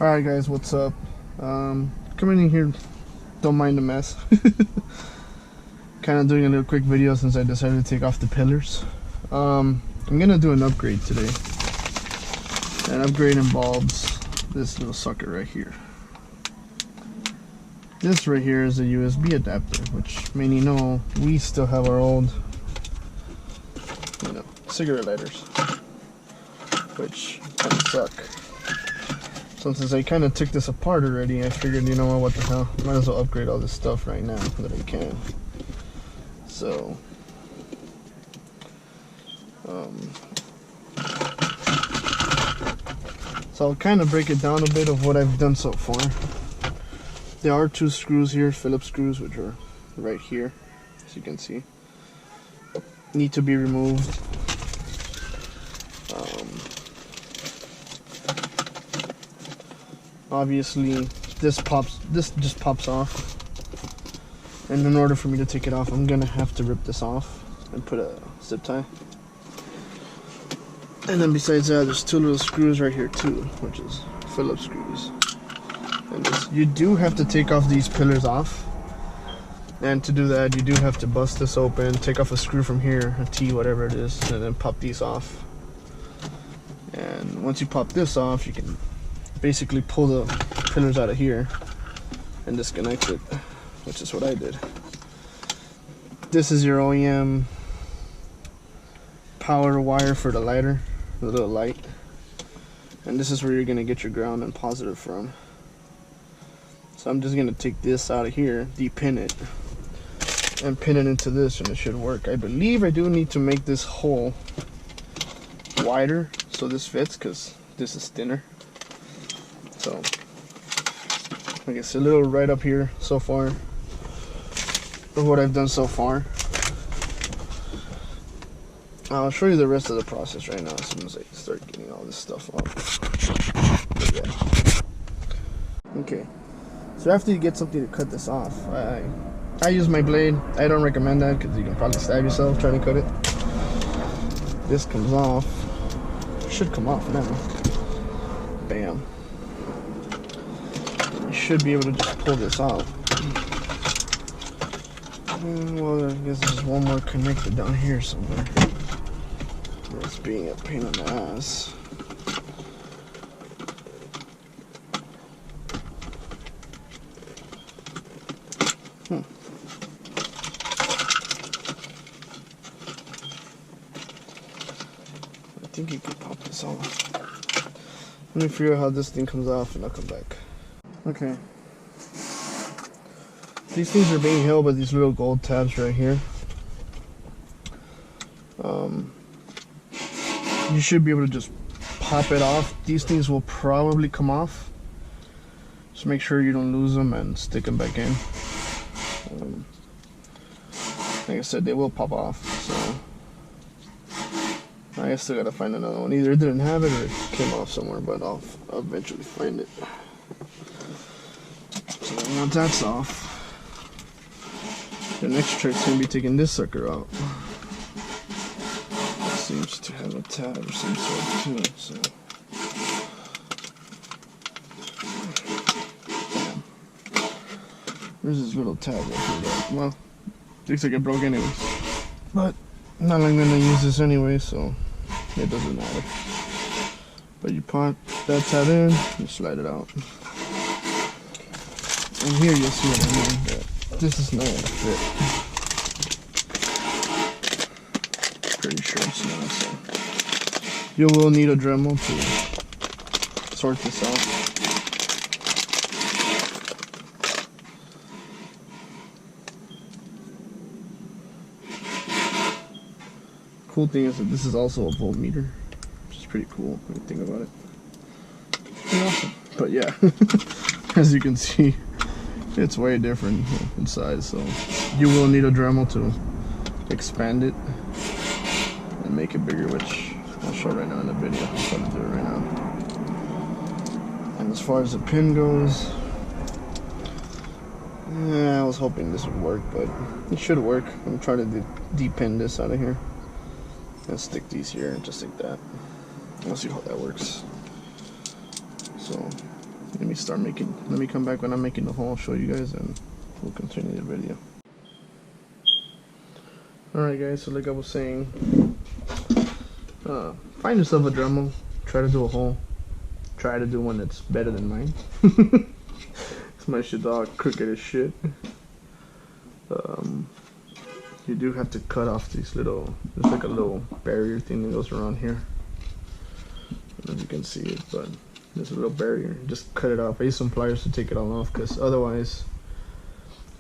Alright guys, what's up? Coming in here, don't mind the mess. Kind of doing a little quick video since I decided to take off the pillars. I'm gonna do an upgrade today. An upgrade involves this little sucker right here. This right here is a USB adapter, which many know we still have our old, cigarette lighters, which kind of suck. So since I kind of took this apart already, I figured, what the hell, might as well upgrade all this stuff right now that I can. So, I'll kind of break it down a bit of what I've done so far. There are two screws here, Phillips screws, which are right here, as you can see. Need to be removed. Obviously, this just pops off, and in order for me to take it off, I'm gonna have to rip this off and put a zip tie. And then besides that, there's two little screws right here too, which is Phillips screws. And you do have to take off these pillars off, and to do that, you do have to bust this open, take off a screw from here, a T, whatever it is, and then pop these off. And once you pop this off, you can basically pull the pillars out of here and disconnect it, which is what I did. This is your OEM power wire for the lighter, the little light, and this is where you're gonna get your ground and positive from. So I'm just gonna take this out of here, depin it, and pin it into this, and it should work. I believe I do need to make this hole wider so this fits, because this is thinner. So, I guess a little right up here so far of what I've done so far. I'll show you the rest of the process right now as soon as I start getting all this stuff off. Yeah. Okay, so after you get something to cut this off, I use my blade. I don't recommend that because you can probably stab yourself trying to cut it. This comes off. Should come off now. Bam. You should be able to just pull this out. Well, I guess there's one more connected down here somewhere. It's being a pain in the ass. I think you could pop this off. Let me figure out how this thing comes off and I'll come back. Okay. These things are being held by these little gold tabs right here. You should be able to just pop it off. These things will probably come off. Just make sure you don't lose them and stick them back in. Like I said, they will pop off. So I still gotta find another one. Either it didn't have it or it came off somewhere, but I'll eventually find it. So then once that's off, the next trick's gonna be taking this sucker out. It seems to have a tab of some sort too, so. Bam. There's this little tab right here that, well, looks like it broke anyways. But not like I'm gonna use this anyway, so it doesn't matter. But you pop that tab in, you slide it out. And here you'll see what I mean, but this is not gonna fit. Pretty sure it's not, so. You will need a Dremel to sort this out. Cool thing is that this is also a voltmeter, which is pretty cool when you think about it. Pretty awesome. But yeah, as you can see, it's way different in size, so you will need a Dremel to expand it and make it bigger, which I'll show right now in the video. I'll try to do it right now. And as far as the pin goes, yeah, I was hoping this would work, but it should work. I'm trying to de-pin this out of here and stick these here just like that. We'll see how that works. So Let me come back when I'm making the hole, show you guys, and we'll continue the video. Alright guys, so like I was saying, find yourself a Dremel, try to do a hole, try to do one that's better than mine. My shit's all crooked as shit. You do have to cut off these little, there's like a little barrier thing that goes around here. I don't know if you can see it, but there's a little barrier. Just cut it off. I use some pliers to take it all off, because otherwise,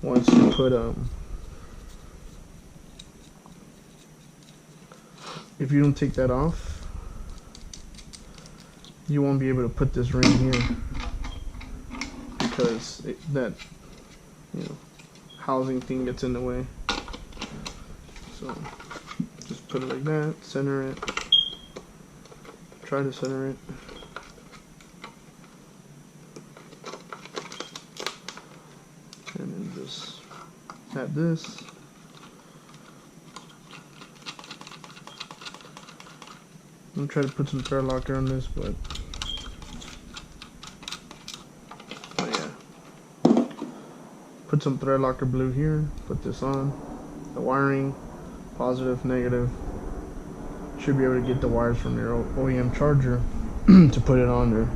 once you put if you don't take that off, you won't be able to put this ring here, because that, you know, housing thing gets in the way. So just put it like that, center it, try to center it. And then just add this. I'm gonna try to put some thread locker on this, but oh yeah. Put some thread locker blue here, put this on. The wiring, positive, negative. Should be able to get the wires from your OEM charger to put it on there.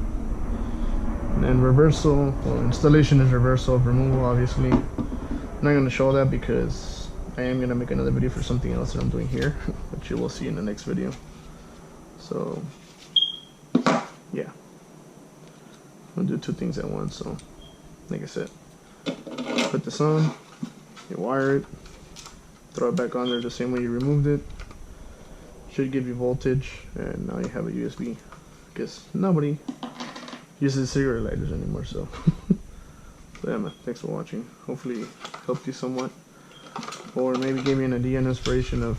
And then reversal, well, installation is reversal, removal obviously. I'm not gonna show that because I am gonna make another video for something else that I'm doing here, which you will see in the next video. So yeah, I'll do two things at once. So like I said, put this on, you wire it, throw it back on there the same way you removed it. Should give you voltage, and now you have a USB. Guess nobody uses cigarette lighters anymore, so. So yeah man, thanks for watching. Hopefully helped you somewhat, or maybe gave you an idea and inspiration of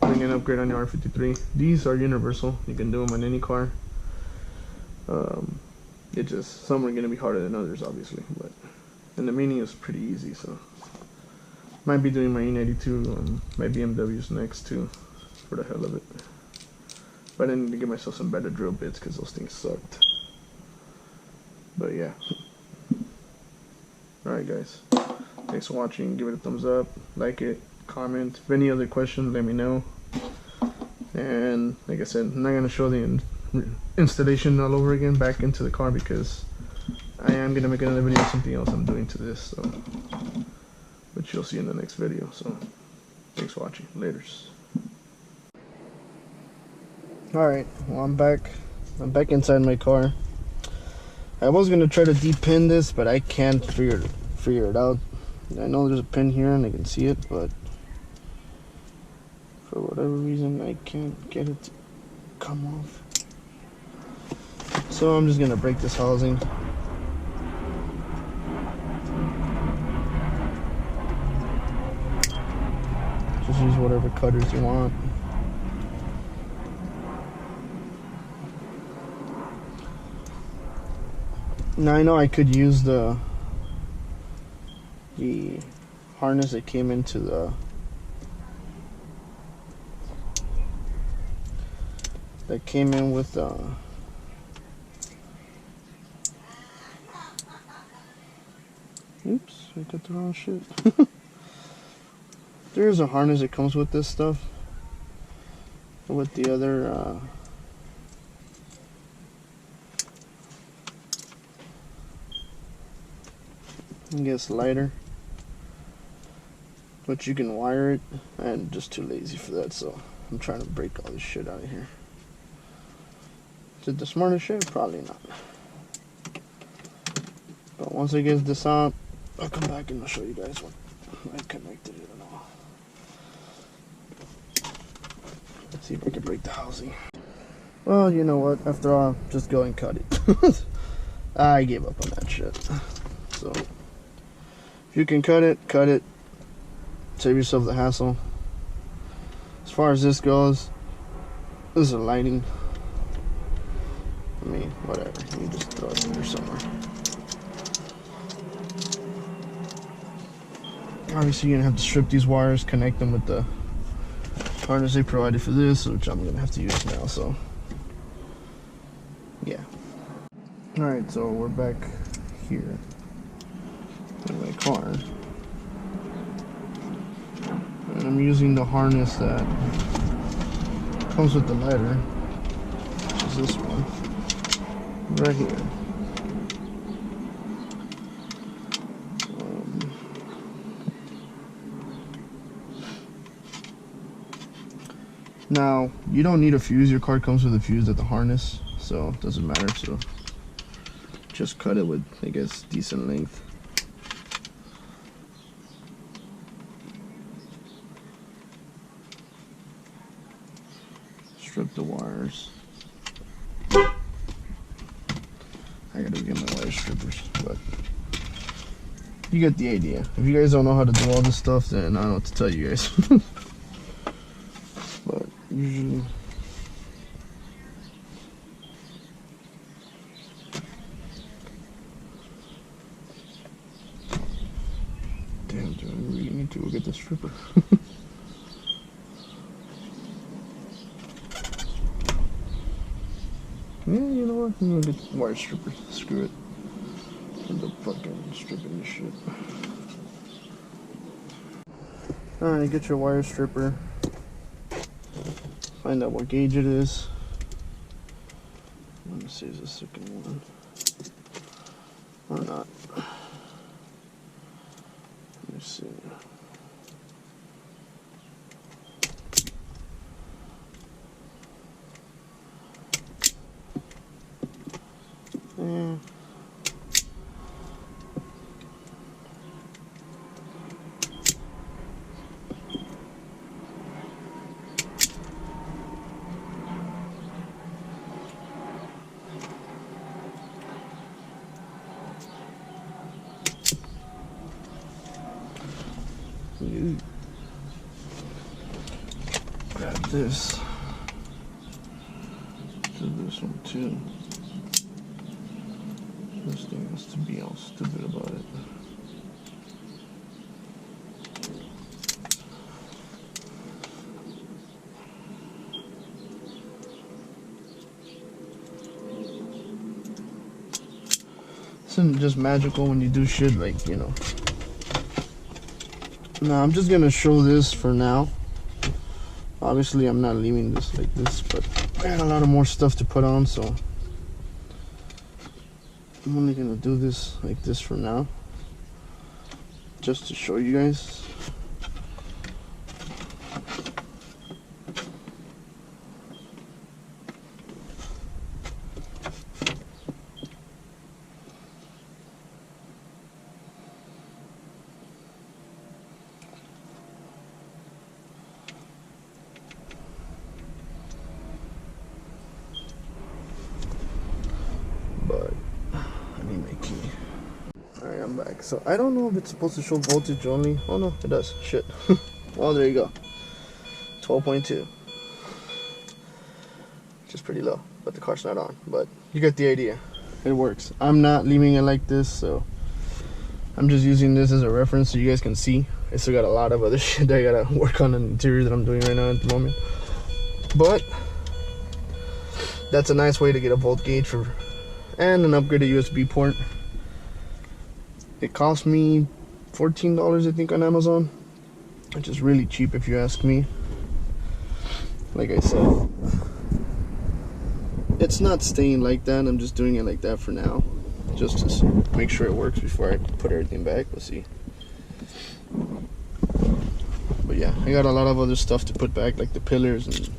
doing an upgrade on your R53. These are universal, you can do them on any car. It just, some are going to be harder than others obviously, but and the Mini is pretty easy. So might be doing my E92 on my BMWs next too, for the hell of it. But I need to get myself some better drill bits because those things sucked. But yeah. Alright guys, thanks for watching. Give it a thumbs up, like it, comment. If any other questions, let me know. And like I said, I'm not going to show the installation all over again back into the car, because I am going to make another video of something else I'm doing to this, so, which you'll see in the next video. So thanks for watching. Laters. Alright, well I'm back inside my car. I was going to try to depin this, but I can't figure it out. I know there's a pin here and I can see it, but for whatever reason I can't get it to come off. So I'm just going to break this housing. Just use whatever cutters you want. Now I know I could use the harness that came into the with the oops, I got the wrong shit. There's a harness that comes with this stuff, with the other I guess lighter, but you can wire it. I'm just too lazy for that, so I'm trying to break all this shit out of here. Is it the smartest shit? Probably not. But once I get this out, I'll come back and I'll show you guys what I connected it and all. Let's see if I can break the housing. Well, you know what? After all, just go and cut it. I gave up on that shit. So if you can cut it, cut it. Save yourself the hassle. As far as this goes, this is a lighting. I mean, whatever. You just throw it in there somewhere. Obviously, you're gonna have to strip these wires, connect them with the harness they provided for this, which I'm gonna have to use now. So, yeah. Alright, so we're back here in my car. And I'm using the harness that comes with the lighter, which is this one, right here. Now, you don't need a fuse. Your car comes with a fuse at the harness, so it doesn't matter. So just cut it with, I guess, decent length. Strip the wires. I gotta get my wire strippers, but you get the idea. If you guys don't know how to do all this stuff, then I don't know what to tell you guys. But usually, damn, do I really need to go get the stripper? Yeah, you know what? I'm gonna get wire strippers. Screw it. End up fucking stripping this shit. Alright, get your wire stripper. Find out what gauge it is. Let me see, is the second one or not? Let me see. Yeah. Grab this. Do this one too. This thing has to be all stupid about it. Isn't just magical when you do shit like, you know. Now I'm just gonna show this for now. Obviously I'm not leaving this like this, but I got a lot of more stuff to put on, so I'm only gonna do this like this for now, just to show you guys. But I need my key. Alright, I'm back. So I don't know if it's supposed to show voltage only. Oh no, it does. Shit. Well, there you go. 12.2. Which is pretty low, but the car's not on. But you get the idea. It works. I'm not leaving it like this, so I'm just using this as a reference so you guys can see. I still got a lot of other shit that I gotta work on in the interior that I'm doing right now at the moment. But that's a nice way to get a volt gauge for and an upgraded USB port. It cost me $14, I think, on Amazon, which is really cheap if you ask me. Like I said, it's not staying like that. I'm just doing it like that for now, just to make sure it works before I put everything back. We'll see. But yeah, I got a lot of other stuff to put back, like the pillars, and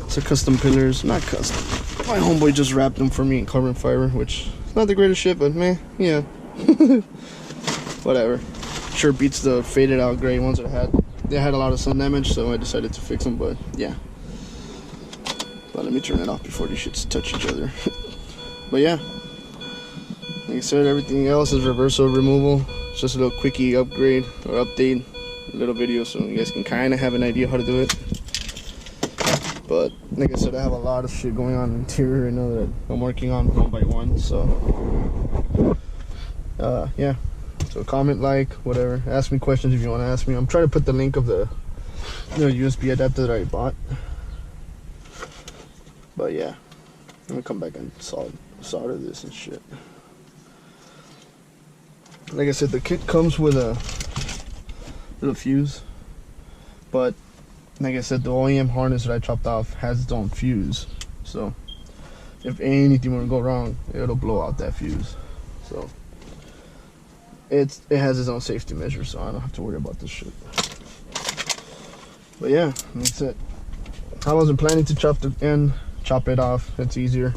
it's a custom pillars, not custom. My homeboy just wrapped them for me in carbon fiber, which is not the greatest shit, but man, yeah. Whatever. Sure beats the faded out gray ones that I had. They had a lot of sun damage, so I decided to fix them, but yeah. But let me turn it off before these shits touch each other. But yeah, like I said, everything else is reversal removal. It's just a little quickie upgrade or update, a little video so you guys can kind of have an idea how to do it. But like I said, I have a lot of shit going on in the interior right now that I'm working on one by one. So yeah, so comment, like, whatever, ask me questions if you want to ask me. I'm trying to put the link of the USB adapter that I bought. But yeah, let me come back and solve solder this and shit. Like I said, the kit comes with a little fuse, but like I said, the OEM harness that I chopped off has its own fuse, so if anything were to go wrong, it'll blow out that fuse. So it has its own safety measure, so I don't have to worry about this shit. But yeah, that's it. I wasn't planning to chop it off. It's easier.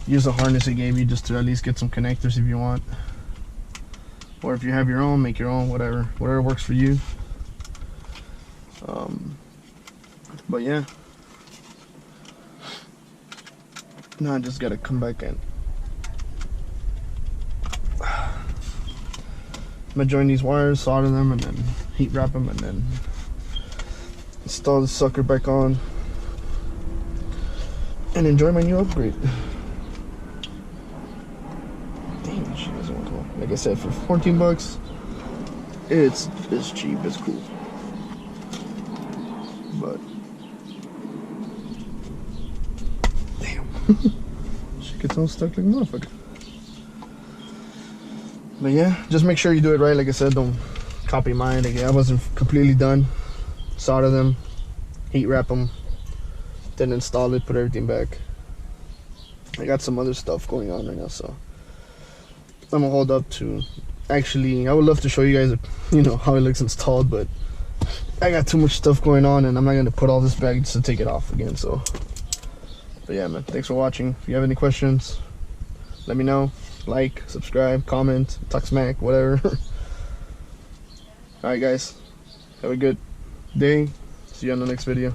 Use the harness it gave you just to at least get some connectors if you want, or if you have your own, make your own, whatever works for you. But yeah, now I just gotta come back in. I'm gonna join these wires, solder them, and then heat wrap them, and then install the sucker back on and enjoy my new upgrade. Damn, she doesn't want to go. Like I said, for 14 bucks, it's cheap, it's cool. But damn, she gets all stuck like a motherfucker. But yeah, just make sure you do it right. Like I said, don't copy mine. Like, I wasn't completely done. Solder them, heat wrap them, then install it, put everything back. I got some other stuff going on right now, so I'm gonna hold up to. Actually, I would love to show you guys, how it looks installed, but I got too much stuff going on, and I'm not gonna put all this back just to take it off again. So, but yeah, man, thanks for watching. If you have any questions, let me know. Like, subscribe, comment, talk smack, whatever. All right, guys, have a good day. See you on the next video.